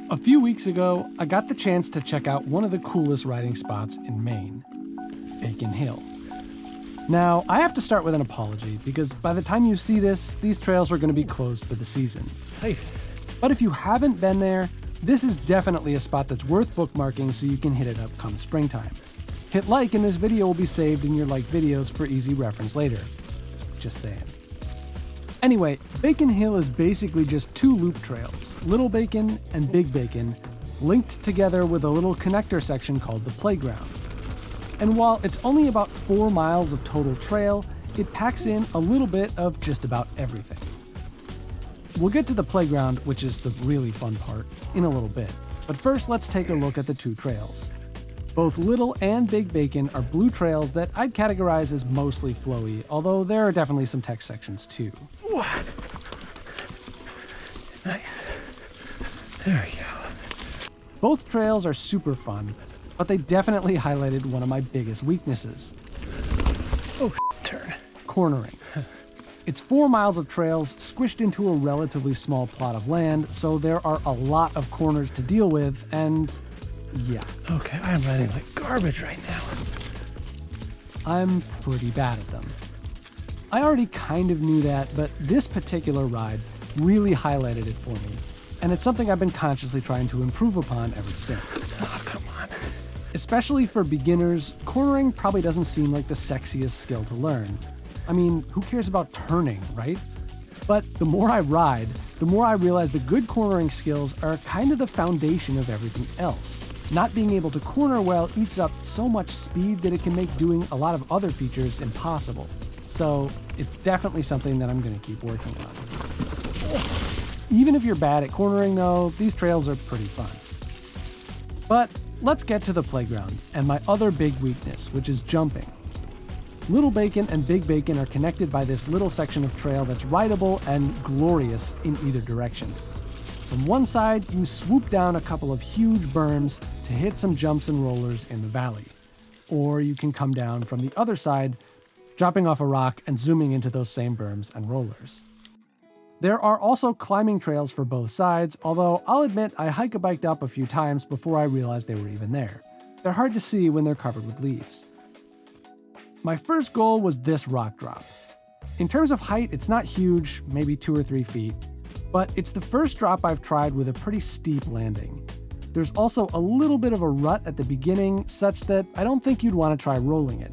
A few weeks ago, I got the chance to check out one of the coolest riding spots in Maine, Bacon Hill. Now, I have to start with an apology because by the time you see this, these trails are going to be closed for the season. Hey. But if you haven't been there, this is definitely a spot that's worth bookmarking so you can hit it up come springtime. Hit like and this video will be saved in your liked videos for easy reference later. Just saying. Anyway, Bacon Hill is basically just two loop trails, Little Bacon and Big Bacon, linked together with a little connector section called the playground. And while it's only about 4 miles of total trail, it packs in a little bit of just about everything. We'll get to the playground, which is the really fun part, in a little bit. But first, let's take a look at the two trails. Both Little and Big Bacon are blue trails that I'd categorize as mostly flowy, although there are definitely some text sections too. Nice. There we go. Both trails are super fun, but they definitely highlighted one of my biggest weaknesses. Oh, turn. Cornering. It's 4 miles of trails squished into a relatively small plot of land, so there are a lot of corners to deal with, and yeah. Okay, I'm riding like garbage right now. I'm pretty bad at them. I already kind of knew that, but this particular ride really highlighted it for me, and it's something I've been consciously trying to improve upon ever since. Oh, come on. Especially for beginners, cornering probably doesn't seem like the sexiest skill to learn. I mean, who cares about turning, right? But the more I ride, the more I realize the good cornering skills are kind of the foundation of everything else. Not being able to corner well eats up so much speed that it can make doing a lot of other features impossible. So it's definitely something that I'm going to keep working on. Even if you're bad at cornering though, these trails are pretty fun. But let's get to the playground and my other big weakness, which is jumping. Little Bacon and Big Bacon are connected by this little section of trail that's rideable and glorious in either direction. From one side, you swoop down a couple of huge berms to hit some jumps and rollers in the valley. Or you can come down from the other side, dropping off a rock and zooming into those same berms and rollers. There are also climbing trails for both sides, although I'll admit I hike-a-biked up a few times before I realized they were even there. They're hard to see when they're covered with leaves. My first goal was this rock drop. In terms of height, it's not huge, maybe 2 or 3 feet, but it's the first drop I've tried with a pretty steep landing. There's also a little bit of a rut at the beginning, such that I don't think you'd want to try rolling it.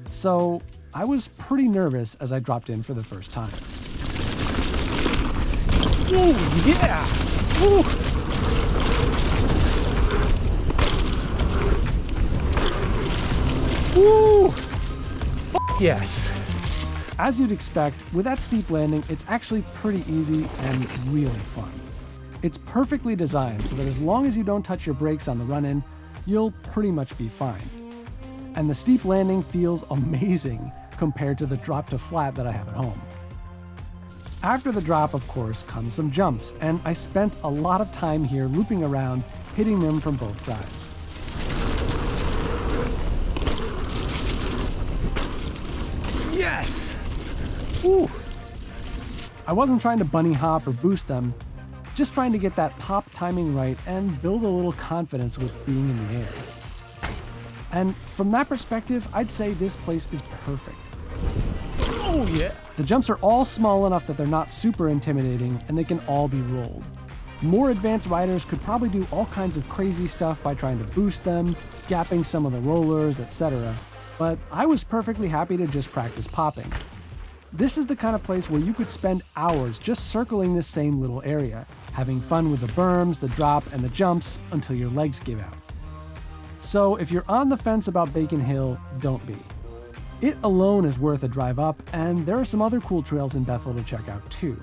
So I was pretty nervous as I dropped in for the first time. Ooh, yeah! Ooh. Woo! Yes. As you'd expect, with that steep landing, it's actually pretty easy and really fun. It's perfectly designed so that as long as you don't touch your brakes on the run-in, you'll pretty much be fine. And the steep landing feels amazing compared to the drop to flat that I have at home. After the drop, of course, comes some jumps, and I spent a lot of time here looping around, hitting them from both sides. Yes! Woo! I wasn't trying to bunny hop or boost them, just trying to get that pop timing right and build a little confidence with being in the air. And from that perspective, I'd say this place is perfect. Oh yeah! The jumps are all small enough that they're not super intimidating and they can all be rolled. More advanced riders could probably do all kinds of crazy stuff by trying to boost them, gapping some of the rollers, etc. But I was perfectly happy to just practice popping. This is the kind of place where you could spend hours just circling this same little area, having fun with the berms, the drop, and the jumps until your legs give out. So if you're on the fence about Bacon Hill, don't be. It alone is worth a drive up, and there are some other cool trails in Bethel to check out too.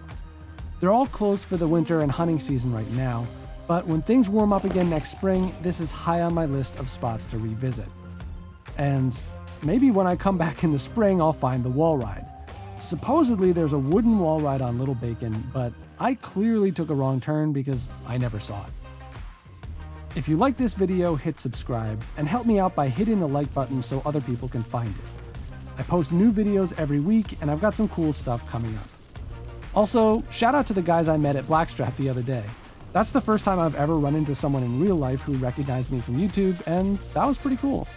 They're all closed for the winter and hunting season right now, but when things warm up again next spring, this is high on my list of spots to revisit. And maybe when I come back in the spring, I'll find the wall ride. Supposedly there's a wooden wall ride on Little Bacon, but I clearly took a wrong turn because I never saw it. If you like this video, hit subscribe, and help me out by hitting the like button so other people can find it. I post new videos every week, and I've got some cool stuff coming up. Also, shout out to the guys I met at Blackstrap the other day. That's the first time I've ever run into someone in real life who recognized me from YouTube, and that was pretty cool.